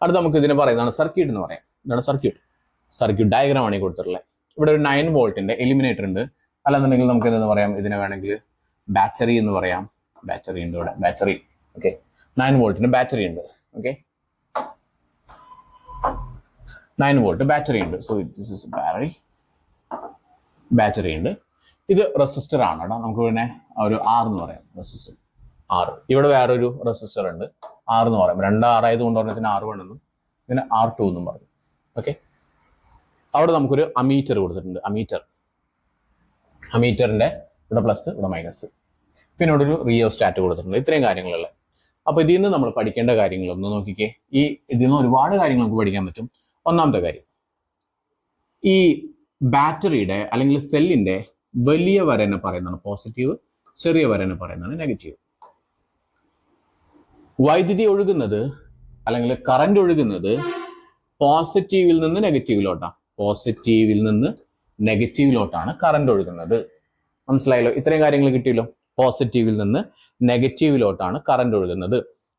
അടുത്ത നമുക്ക് ഇതിനെ പറയുന്നതാണ് സർക്യൂട്ട് എന്ന് പറയാം. ഇതാണ് സർക്യൂട്ട് ഡയഗ്രാം ആണ് ഈ കൊടുത്തിട്ടുള്ളത്. ഇവിടെ ഒരു 9 വോൾട്ടിന്റെ എലിമിനേറ്റർ ഉണ്ട്. അല്ലാന്നുണ്ടെങ്കിൽ നമുക്ക് എന്തെന്ന് പറയാം, ഇതിനെ വേണമെങ്കിൽ ബാറ്ററി എന്ന് പറയാം. ബാറ്ററി ഉണ്ട് ഇവിടെ, ബാറ്ററി. ഓക്കെ, 9 വോൾട്ടിന്റെ ബാറ്ററി ഉണ്ട്. ഓക്കെ, 9 വോൾട്ട് ബാറ്ററി ഉണ്ട്. സോ ദിസ് ഇസ് ബാറ്ററി ഉണ്ട്. ഇത് റെസിസ്റ്റർ ആണ് കേട്ടോ. നമുക്ക് പിന്നെ ഒരു R എന്ന് പറയാം, റെസിസ്റ്റർ R. ഇവിടെ വേറൊരു റെസിസ്റ്റർ ഉണ്ട്, R എന്ന് പറയാം. 2 R ആയതുകൊണ്ട് പറഞ്ഞതിന് R1 എന്നും പിന്നെ R2 എന്നും പറഞ്ഞു. ഓക്കെ, അവിടെ നമുക്കൊരു അമീറ്റർ കൊടുത്തിട്ടുണ്ട്. അമീറ്ററിന്റെ ഇവിടെ പ്ലസ് ഇവിടെ മൈനസ്, പിന്നെ ഇവിടെ ഒരു റിയോസ്റ്റാറ്റ് കൊടുത്തിട്ടുണ്ട്. ഇത്രയും കാര്യങ്ങളല്ലേ. അപ്പൊ ഇതിൽ നിന്ന് നമ്മൾ പഠിക്കേണ്ട കാര്യങ്ങൾ ഒന്ന് നോക്കിക്കേ. ഇതിൽ നിന്ന് ഒരുപാട് കാര്യങ്ങൾ നമുക്ക് പഠിക്കാൻ പറ്റും. ഒന്നാമത്തെ കാര്യം, ഈ ബാറ്ററിയുടെ അല്ലെങ്കിൽ സെല്ലിന്റെ വലിയ വരനെ പറയുന്നതാണ് പോസിറ്റീവ്, ചെറിയ വരനെ പറയുന്നതാണ് നെഗറ്റീവ്. വൈദ്യുതി ഒഴുകുന്നത് അല്ലെങ്കിൽ കറന്റ് ഒഴുകുന്നത് പോസിറ്റീവിൽ നിന്ന് നെഗറ്റീവിലോട്ടാണ്. പോസിറ്റീവിൽ നിന്ന് നെഗറ്റീവിലോട്ടാണ് കറന്റ് ഒഴുകുന്നത്. മനസ്സിലായല്ലോ? ഇത്രയും കാര്യങ്ങൾ കിട്ടിയല്ലോ. പോസിറ്റീവിൽ നിന്ന് നെഗറ്റീവിലോട്ടാണ് കറന്റ് ഒഴുകുന്നത്.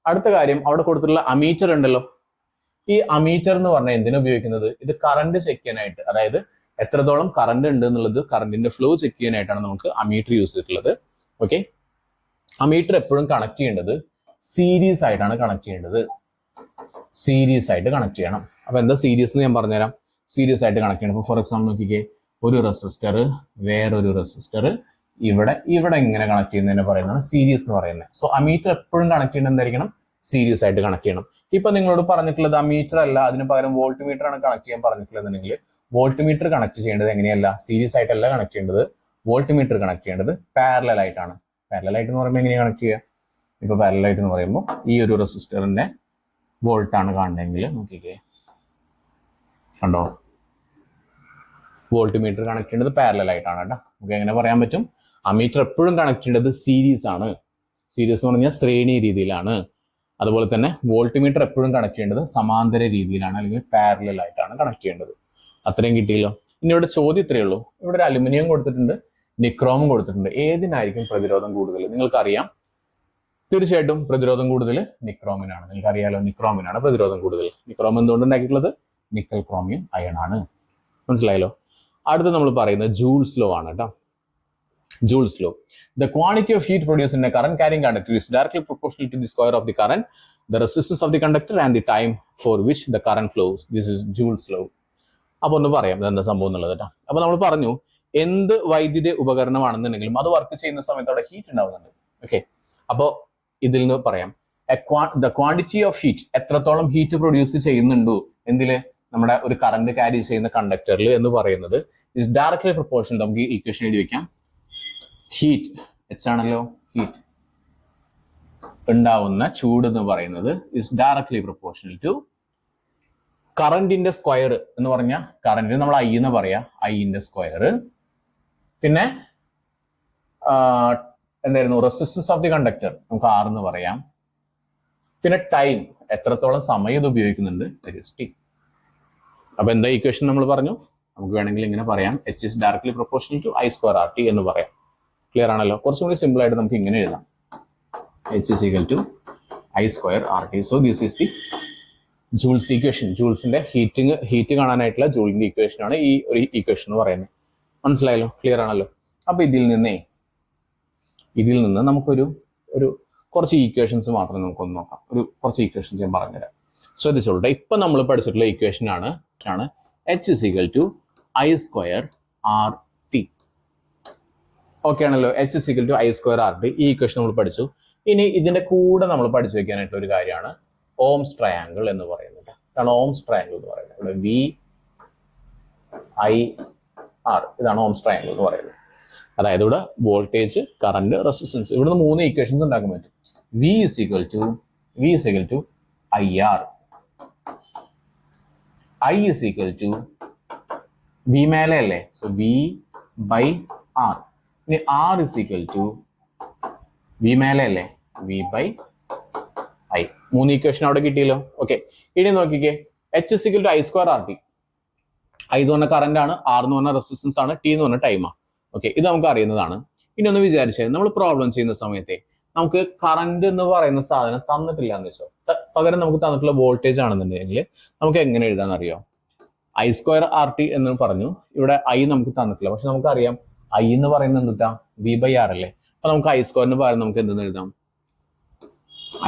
അടുത്ത കാര്യം, അവിടെ കൊടുത്തിട്ടുള്ള അമീറ്റർ ഉണ്ടല്ലോ. ഈ അമീറ്റർ എന്ന് പറഞ്ഞാൽ എന്തിനാ ഉപയോഗിക്കുന്നത്? ഇത് കറന്റ് ചെക്ക് ചെയ്യാനായിട്ട്, അതായത് എത്രത്തോളം കറന്റ് ഉണ്ട് എന്നുള്ളത് കറന്റിന്റെ ഫ്ലോ ചെക്ക് ചെയ്യാനായിട്ടാണ് നമുക്ക് അമീറ്റർ യൂസ് ചെയ്തിട്ടുള്ളത്. ഓക്കെ, അമീറ്റർ എപ്പോഴും കണക്ട് ചെയ്യേണ്ടത് സീരീസ് ആയിട്ടാണ് കണക്ട് ചെയ്യേണ്ടത്. സീരീസ് ആയിട്ട് കണക്ട് ചെയ്യണം. അപ്പൊ എന്താ സീരീസ് എന്ന് ഞാൻ പറഞ്ഞുതരാം. സീരീസ് ആയിട്ട് കണക്ട് ചെയ്യണം. ഇപ്പൊ ഫോർ എക്സാമ്പിൾ നോക്കിക്കേ, ഒരു റെസിസ്റ്റർ വേറൊരു റെസിസ്റ്റർ ഇവിടെ ഇങ്ങനെ കണക്ട് ചെയ്യുന്നതിനെ പറയുന്നതാണ് സീരീസ് എന്ന് പറയുന്നത്. സോ അമീറ്റർ എപ്പോഴും കണക്ട് ചെയ്യേണ്ടത് എന്തായിരിക്കണം? സീരീസ് ആയിട്ട് കണക്ട് ചെയ്യണം. ഇപ്പൊ നിങ്ങളോട് പറഞ്ഞിട്ടുള്ളത് അമീറ്റർ അല്ല, അതിന് പകരം വോൾട്ട് മീറ്റർ ആണ് കണക്ട് ചെയ്യാൻ പറഞ്ഞിട്ടുള്ളതെങ്കിൽ വോൾട്ട് മീറ്റർ കണക്ട് ചെയ്യേണ്ടത് എങ്ങനെയല്ല? സീരീസ് ആയിട്ടല്ല കണക്ട് ചെയ്യേണ്ടത്. വോൾട്ട് മീറ്റർ കണക്ട് ചെയ്യേണ്ടത് പാരലൽ ആയിട്ടാണ്. പാരലൽ ആയിട്ട് എന്ന് പറയുമ്പോൾ എങ്ങനെയാണ് കണക്ട് ചെയ്യുക? ഇപ്പൊ പാരലൽ ആയിട്ട് എന്ന് പറയുമ്പോൾ ഈ ഒരു റെസിസ്റ്ററിന്റെ വോൾട്ട് ആണ് കാണുന്നതെങ്കിൽ നോക്കിക്കേ, കണ്ടോ? വോൾട്ട് മീറ്റർ കണക്ട് ചെയ്യേണ്ടത് പാരലൽ ആയിട്ടാണ് കേട്ടോ. നമുക്ക് എങ്ങനെ പറയാൻ പറ്റും? അമീറ്റർ എപ്പോഴും കണക്ട് ചെയ്യേണ്ടത് സീരീസ് ആണ്. സീരീസ് എന്ന് പറഞ്ഞാൽ ശ്രേണി രീതിയിലാണ്. അതുപോലെ തന്നെ വോൾട്ട് മീറ്റർ എപ്പോഴും കണക്ട് ചെയ്യേണ്ടത് സമാന്തര രീതിയിലാണ്, അല്ലെങ്കിൽ പാരലൽ ആയിട്ടാണ് കണക്ട് ചെയ്യേണ്ടത്. അത്രയും കിട്ടിയല്ലോ. ഇനി ഇവിടെ ചോദ്യം ഇത്രയേ ഉള്ളൂ. ഇവിടെ ഒരു അലുമിനിയം കൊടുത്തിട്ടുണ്ട്, നിക്രോമും കൊടുത്തിട്ടുണ്ട്. ഏതിനായിരിക്കും പ്രതിരോധം കൂടുതൽ? നിങ്ങൾക്കറിയാം, തീർച്ചയായിട്ടും പ്രതിരോധം കൂടുതൽ നിക്രോമിനാണ്. നിങ്ങൾക്കറിയാലോ, നിക്രോമിനാണ് പ്രതിരോധം കൂടുതൽ. നിക്രോം എന്തുകൊണ്ട് ഉണ്ടാക്കിയിട്ടുള്ളത്? നിക്കൽ ക്രോമിയം അയൺ ആണ്. മനസ്സിലായല്ലോ? അടുത്ത് നമ്മൾ പറയുന്നത് ജൂൾസ് ലോ ആണ് കേട്ടോ. Joule's law. The quantity of heat produced in a current carrying conductor is directly proportional to the square of the current, the resistance of the conductor and the time for which the current flows. This is Joule's law. അപ്പോൾ ഒന്ന് പറയാം എന്താ സംഭവം എന്നുള്ളത് കേട്ടോ. അപ്പോൾ നമ്മൾ പറഞ്ഞു, എന്ത് വൈദ്യുതി ഉപകരണമാണെന്നുണ്ടെങ്കിലും അത് വർക്ക് ചെയ്യുന്ന സമയത്ത് അവിടെ ഹീറ്റ് ഉണ്ടാവുന്നുണ്ട്. ഓക്കെ, അപ്പോൾ ഇതിൽ നിന്ന് പറയാം, the quantity of heat, എത്രത്തോളം ഹീറ്റ് പ്രൊഡ്യൂസ് ചെയ്യുന്നുണ്ടോ എന്തില്? നമ്മുടെ ഒരു കറന്റ് ക്യാരി ചെയ്യുന്ന കണ്ടക്ടറിൽ എന്ന് പറയുന്നത് is directly proportional. നമുക്ക് ഈ ഇക്വേഷൻ എഴുതി വെക്കാം. ഹീറ്റ് എച്ച് ആണല്ലോ, ഹീറ്റ് ഉണ്ടാവുന്ന ചൂട് എന്ന് പറയുന്നത് ഇസ് ഡയറക്ട്ലി പ്രൊപ്പോർഷണൽ ടു കറന്റിന്റെ സ്ക്വയർ എന്ന് പറഞ്ഞാൽ, കറന്റിന് നമ്മൾ ഐ എന്ന് പറയാ, ഐന്റെ സ്ക്വയർ, പിന്നെ എന്തായിരുന്നു, റെസിസ്റ്റൻസ് ഓഫ് ദി കണ്ടക്ടർ നമുക്ക് ആർ എന്ന് പറയാം, പിന്നെ ടൈം, എത്രത്തോളം സമയം ഇത് ഉപയോഗിക്കുന്നുണ്ട്, ടി. അപ്പൊ എന്താ ഇക്വേഷൻ നമ്മൾ പറഞ്ഞു? നമുക്ക് വേണമെങ്കിൽ ഇങ്ങനെ പറയാം, H is directly proportional to I square R T എന്ന് പറയാം. ക്ലിയർ ആണല്ലോ? കുറച്ചും കൂടി സിമ്പിൾ ആയിട്ട് നമുക്ക് ഇങ്ങനെ എഴുതാം, H is equal to I square R T. So this is the Joule's equation. ജൂൾസിന്റെ ഹീറ്റ് കാണാനായിട്ടുള്ള ജൂളിന്റെ ഇക്വേഷൻ ആണ് ഈ ഒരു ഇക്വേഷൻ എന്ന് പറയുന്നത്. മനസ്സിലായല്ലോ? ക്ലിയർ ആണല്ലോ? അപ്പൊ ഇതിൽ നിന്ന് നമുക്കൊരു കുറച്ച് ഈക്വേഷൻസ് മാത്രം നമുക്കൊന്ന് നോക്കാം. കുറച്ച് ഈക്വേഷൻസ് ഞാൻ പറഞ്ഞുതരാം, ശ്രദ്ധിച്ചോളൂ. ഇപ്പൊ നമ്മൾ പഠിച്ചിട്ടുള്ള ഇക്വേഷൻ ആണ് H is equal to I square R T. Okay ആണല്ലോ? H is equal to I square R T. ഈ ഇക്വേഷൻ നമ്മൾ പഠിച്ചു. ഇനി ഇതിന്റെ കൂടെ നമ്മൾ പഠിച്ചു വെക്കാനായിട്ടുള്ള ഒരു കാര്യമാണ് ഓംസ് ട്രയാങ്കിൾ എന്ന് പറയുന്നത്. ഇതാണ് ഓംസ് ട്രയാങ്കിൾ എന്ന് പറയുന്നത്. ഇവിടെ വി ഐ ആർ, ഇതാണ് ഓംസ് ട്രയാങ്കിൾ എന്ന് പറയുന്നത്. അതായത് ഇവിടെ വോൾട്ടേജ്, കറന്റ്, റെസിസ്റ്റൻസ്, ഇവിടുന്ന് 3 ഇക്വേഷൻസ് ഉണ്ടാക്കാൻ പറ്റും. V is equal to I R, I is equal to V മേലെ അല്ലേ, സോ വി ബൈ ആർ. ഇനി R is equal to V മേലെ അല്ലേ, വി ബൈ ഐ. 3 ഇക്വേഷൻ അവിടെ കിട്ടിയല്ലോ. ഓക്കെ, ഇനി നോക്കിക്കേ, H is equal to I square R T. I എന്ന് പറഞ്ഞ കറന്റ് ആണ്, ആർ എന്ന് പറഞ്ഞ റെസിസ്റ്റൻസ് ആണ്, ടി എന്ന് പറഞ്ഞ ടൈമാണ്. ഓക്കെ, ഇത് നമുക്ക് അറിയുന്നതാണ്. ഇനി ഒന്ന് വിചാരിച്ചേ, നമ്മൾ പ്രോബ്ലം ചെയ്യുന്ന സമയത്തെ നമുക്ക് കറണ്ട് എന്ന് പറയുന്ന സാധനം തന്നിട്ടില്ല എന്ന് വെച്ചോ, പകരം നമുക്ക് തന്നിട്ടുള്ള വോൾട്ടേജ് ആണെന്നുണ്ടെങ്കിൽ നമുക്ക് എങ്ങനെ എഴുതാന്ന് അറിയോ? ഐ സ്ക്വയർ ആർ ടി എന്ന് പറഞ്ഞു. ഇവിടെ ഐ നമുക്ക് തന്നിട്ടില്ല, പക്ഷെ നമുക്കറിയാം ഐ എന്ന് പറയുന്നത് എന്തുട്ടാ? വി ബൈ ആർ അല്ലേ. അപ്പൊ നമുക്ക് ഐ സ്ക്വയറിന് പകരം നമുക്ക് എന്തെന്ന് എഴുതാം?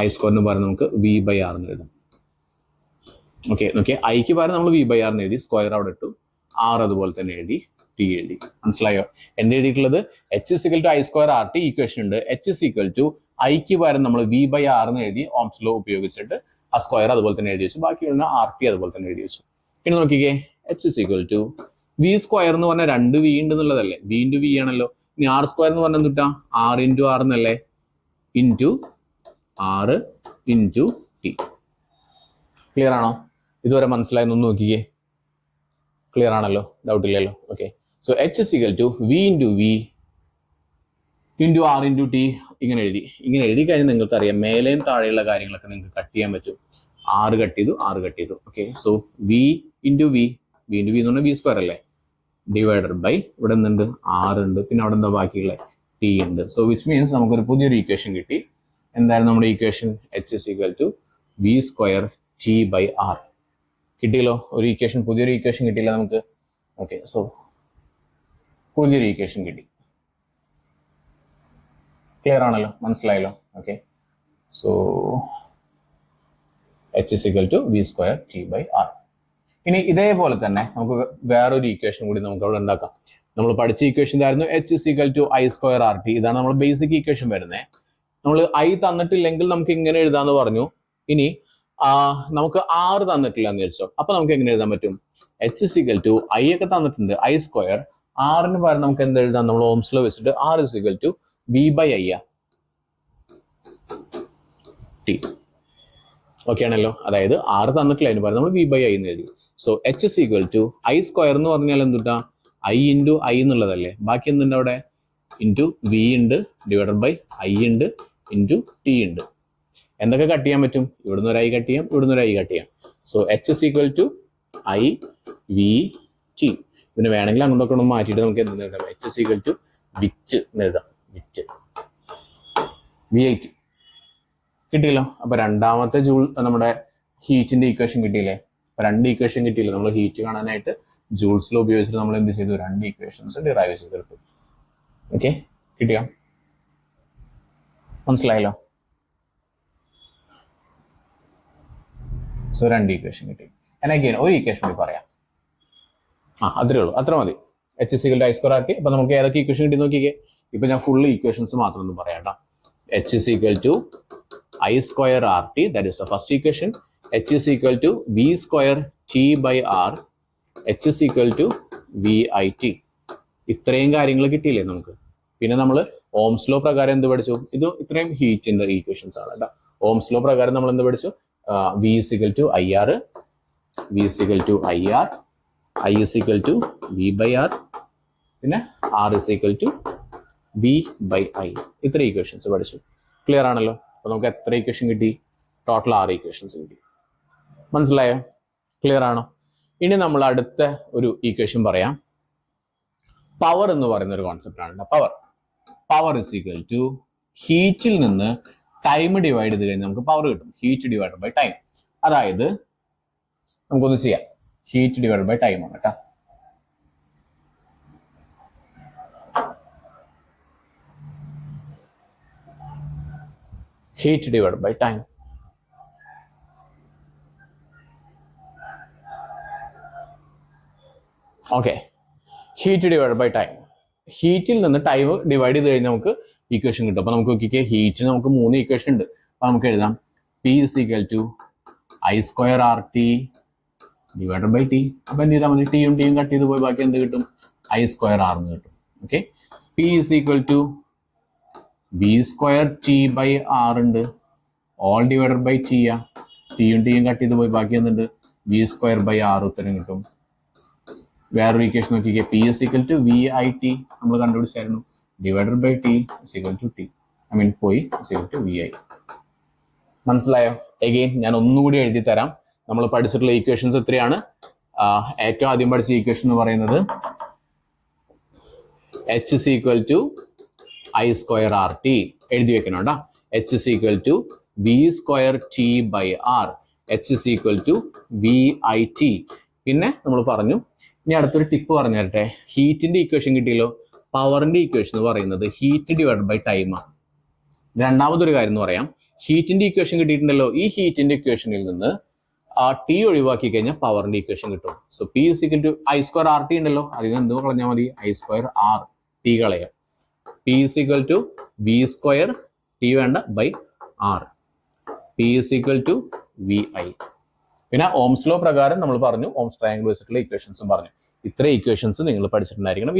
ഐ സ്ക്വയറിന് പകരം നമുക്ക് വി ബൈ ആർ എന്ന് എഴുതാം. ഓക്കെ, ഐക്ക് പകരം നമ്മൾ വി ബൈ ആർ എന്ന് എഴുതി, സ്ക്വയർ അവിടെ ഇട്ടു, ആർ അതുപോലെ തന്നെ എഴുതി, ടി എഴുതി. മനസ്സിലായോ? എന്ത് എഴുതിയിട്ടുള്ളത്? H is equal to I square R T equation ഉണ്ട്. എച്ച് ഇസ് ഈക്വൽ ടു ഐക്ക് പകരം നമ്മൾ വി ബൈ ആർ എന്ന് എഴുതി, ഓംസ് ലോ ഉപയോഗിച്ചിട്ട് ആ സ്ക്വയർ അതുപോലെ തന്നെ എഴുതി വെച്ചു, ബാക്കിയുള്ള ആർ ടി അതുപോലെ തന്നെ എഴുതി വെച്ചു. ഇനി നോക്കിക്കേ, H is equal to V square എന്ന് പറഞ്ഞാൽ 2 വി ഉണ്ട് എന്നുള്ളതല്ലേ, വി ഇൻറ്റു വി ആണല്ലോ. ഇനി ആർ സ്ക്വയർ എന്ന് പറഞ്ഞാൽ എന്തുട്ടാ? ആർ ഇൻറ്റു ആർ എന്നല്ലേ, into R into T. Clear ആണോ? ഇതുവരെ മനസ്സിലായെന്ന് നോക്കിക്കേ. ക്ലിയർ ആണല്ലോ, ഡൗട്ട് ഇല്ലല്ലോ. Okay, so H is equal to V into V into R into T. ഇങ്ങനെ എഴുതി കഴിഞ്ഞാൽ നിങ്ങൾക്ക് അറിയാം മേലെയും താഴെയുള്ള കാര്യങ്ങളൊക്കെ നിങ്ങൾക്ക് കട്ട് ചെയ്യാൻ പറ്റും. ആറ് കട്ട് ചെയ്തു. Okay, so V into V എന്ന് പറഞ്ഞാൽ വി സ്ക്വയർ അല്ലേ, ഡിവൈഡർ ബൈ ഇവിടെ എന്തുണ്ട്? ആറ് ഉണ്ട്, പിന്നെ അവിടെ എന്താ ബാക്കിയുള്ള ടി ഉണ്ട്. സോ വിച്ച് മീൻസ് നമുക്കൊരു പുതിയൊരു ഈക്വേഷൻ കിട്ടി. എന്തായിരുന്നു നമ്മുടെ equation? H is equal to V square T by R. കിട്ടിയല്ലോ ഒരു ഈക്വേഷൻ, പുതിയൊരു ഈക്വേഷൻ കിട്ടിയില്ല നമുക്ക്. ഓക്കെ, സോ പുതിയൊരു ഈക്വേഷൻ കിട്ടി. ക്ലിയർ ആണല്ലോ, മനസ്സിലായല്ലോ. Okay, so H is equal to V square T by R. ഇനി ഇതേപോലെ തന്നെ നമുക്ക് വേറൊരു ഈക്വേഷൻ കൂടി നമുക്ക് അവിടെ ഉണ്ടാക്കാം. നമ്മൾ പഠിച്ച ഈക്വേഷൻ ആയിരുന്നു H is equal to I square R T. ഇതാണ് നമ്മൾ ബേസിക് ഈക്വേഷൻ വരുന്നത്. നമ്മൾ ഐ തന്നിട്ടില്ലെങ്കിൽ നമുക്ക് ഇങ്ങനെ എഴുതാന്ന് പറഞ്ഞു. ഇനി നമുക്ക് ആറ് തന്നിട്ടില്ല എന്ന് വെച്ചോ, അപ്പൊ നമുക്ക് എങ്ങനെ എഴുതാൻ പറ്റും? H is equal to I ഒക്കെ തന്നിട്ടുണ്ട്, ഐ സ്ക്വയർ, ആറിന് പകരം നമുക്ക് എന്ത് എഴുതാം? നമ്മൾ ഓംസ് ലോ വെച്ചിട്ട് R is equal to V by I T. Okay ആണല്ലോ, അതായത് ആറ് തന്നിട്ടില്ല, അതിന് പകരം നമ്മൾ വി ബൈ ഐ എന്ന് എഴുതി. So H is equal to I square എന്ന് പറഞ്ഞാൽ എന്തുട്ടാ? ഐ ഇൻറ്റു ഐ എന്നുള്ളതല്ലേ, ബാക്കി എന്തുണ്ട് അവിടെ? ഇൻറ്റു വി ഉണ്ട്, ഡിവൈഡഡ് ബൈ ഐ ഉണ്ട്, ഇൻറ്റു ടി ഉണ്ട്. എന്തൊക്കെ കട്ട് ചെയ്യാൻ പറ്റും? ഇവിടുന്ന് ഒരു ഐ കട്ട് ചെയ്യാം, ഇവിടുന്ന് ഒരു ഐ കട്ട് ചെയ്യാം. So H is equal to I V T. പിന്നെ വേണമെങ്കിൽ അങ്ങോട്ടൊക്കെ ഒന്ന് മാറ്റിയിട്ട് നമുക്ക് എന്ത് എഴുതാം? എച്ച് ഇസ് ഈക്വൽ ടു വിറ്റ് എന്ന് എഴുതാം, വിറ്റ് വി ഐ ടി. കിട്ടിയല്ലോ. അപ്പൊ രണ്ടാമത്തെ ജൂൾ നമ്മുടെ ഹീറ്റിന്റെ ഈക്വേഷൻ കിട്ടിയില്ലേ? അപ്പൊ രണ്ട് ഈക്വേഷൻ കിട്ടിയില്ലേ? നമ്മൾ ഹീറ്റ് കാണാനായിട്ട് ജൂൾസ് ലോ ഉപയോഗിച്ചിട്ട് നമ്മൾ എന്ത് ചെയ്തു? രണ്ട് ഈക്വേഷൻസ് ഡിറൈവ് ചെയ്തെടുത്തു. ഓക്കെ, കിട്ടിയോ? മനസ്സിലായല്ലോ? സോ രണ്ട് ഈക്വേഷൻ കിട്ടി. അഗൈൻ ഒരു ഈക്വേഷൻ കൂടി പറയാം. അത്രേ ഉള്ളൂ, അത്ര മതി. H is equal to I square R T. അപ്പൊ നമുക്ക് ഏതൊക്കെ ഈക്വേഷൻ കിട്ടി നോക്കിക്കേ. ഇപ്പൊ ഞാൻ ഫുൾ ഈക്വേഷൻസ് മാത്രം ഒന്ന് പറയാം കേട്ടോ. H is equal to I square R T, that is the first equation. H is equal to V square T by R. H is equal to V I T. ഇത്രയും കാര്യങ്ങൾ കിട്ടിയില്ലേ നമുക്ക്? പിന്നെ നമ്മൾ ഓംസ് ലോ പ്രകാരം എന്ത് പഠിച്ചു? ഇത് ഇത്രയും ഹീറ്റിന്റെ ഈക്വേഷൻസ് ആണ് കേട്ടോ. ഓംസ് ലോ പ്രകാരം നമ്മൾ എന്ത് പഠിച്ചു? V is equal to I R, V is equal to I R, I is equal to V by R, പിന്നെ R is equal to V by I. ഇത്ര ഈക്വേഷൻസ് പഠിച്ചു. ക്ലിയർ ആണല്ലോ? അപ്പൊ നമുക്ക് എത്ര ഈക്വേഷൻ കിട്ടി? ടോട്ടൽ 6 ഈക്വേഷൻസ് കിട്ടി. മനസ്സിലായോ? ക്ലിയർ ആണോ? ഇനി നമ്മൾ അടുത്ത ഒരു ഈക്വേഷൻ പറയാം. പവർ എന്ന് പറയുന്ന ഒരു കോൺസെപ്റ്റ് ആണ്. പവർ ഇസ് ഈക്വൽ ടു ഹീറ്റിൽ നിന്ന് ടൈം ഡിവൈഡ് ചെയ്ത് കഴിഞ്ഞാൽ നമുക്ക് പവർ കിട്ടും. Heat divide by time. അതായത് നമുക്കൊന്ന് ചെയ്യാം. ഹീറ്റ് ഡിവൈഡ് ബൈ ടൈം ആണ് കേട്ടോ. Heat divide by time. Okay, heat divide by time. ഹീറ്റിൽ നിന്ന് ടൈം ഡിവൈഡ് ചെയ്ത് കഴിഞ്ഞാൽ നമുക്ക് ഈക്വേഷൻ കിട്ടും. അപ്പൊ നമുക്ക് നോക്കിക്കേ, ഹീറ്റിന് നമുക്ക് 3 ഈക്വേഷൻ ഉണ്ട്. അപ്പൊ നമുക്ക് എഴുതാം P is equal to I square R T divided by T. അപ്പൊ എന്ത് ചെയ്താൽ മതി? ടിയും ടിയും കട്ട് ചെയ്ത് പോയി ബാക്കി എന്ത് കിട്ടും? ഐ സ്ക്വയർ ആർ എന്ന് കിട്ടും. Okay, P is equal to V square T by R ഉണ്ട്, ഓൾ ഡിവൈഡഡ് ബൈ ടി. ടിയും ടിയും കട്ട് ചെയ്ത് പോയി ബാക്കി എന്തുണ്ട്? വി സ്ക്വയർ ബൈ ആർ ഉത്തരം കിട്ടും. വേറൊരു ഈക്വേഷൻ നോക്കിക്കേ, P is equal to V I T നമ്മൾ കണ്ടുപിടിച്ചായിരുന്നു, divided by T is equal to T. പോയി is equal to V I. മനസ്സിലായോ? എഗെയിൻ ഞാൻ ഒന്നുകൂടി എഴുതി തരാം. നമ്മൾ പഠിച്ചിട്ടുള്ള ഈക്വേഷൻസ് എത്രയാണ്? ഏറ്റവും ആദ്യം പഠിച്ച ഈക്വേഷൻ എന്ന് പറയുന്നത് H is equal to I square R T. എഴുതി വെക്കണം കേട്ടോ. H is equal to V square T by R. H is equal to V I T. പിന്നെ നമ്മൾ പറഞ്ഞു, ഇനി അടുത്തൊരു ടിപ്പ് പറഞ്ഞു തരട്ടെ. ഹീറ്റിന്റെ ഇക്വേഷൻ കിട്ടിയല്ലോ. പവറിന്റെ ഇക്വേഷൻ എന്ന് പറയുന്നത് ഹീറ്റ് ഡിവൈഡ് ബൈ ടൈമാണ്. രണ്ടാമതൊരു കാര്യം എന്ന് പറയാം, ഹീറ്റിന്റെ ഇക്വേഷൻ കിട്ടിയിട്ടുണ്ടല്ലോ. ഈ ഹീറ്റിന്റെ ഇക്വേഷനിൽ നിന്ന് ടി ഒഴിവാക്കി കഴിഞ്ഞാൽ പവറിന്റെ ഇക്വേഷൻ കിട്ടും. So P is equal to I square R T ഉണ്ടല്ലോ, അതിൽ നിന്ന് എന്ത് കളഞ്ഞാൽ മതി? ഐ സ്ക്വയർ ആർ ടി കളയാം. P is equal to V square T വേണ്ട by R. P is equal to V I. പിന്നെ ഓംസ് ലോ പ്രകാരം നമ്മൾ പറഞ്ഞു, ഓംസ് ട്രയാങ്കിൾ വെച്ചിട്ടുള്ള ഇക്വേഷൻസും പറഞ്ഞു. ഇത്രയും ഇക്വേഷൻസ് നിങ്ങൾ പഠിച്ചിട്ടുണ്ടായിരിക്കണം.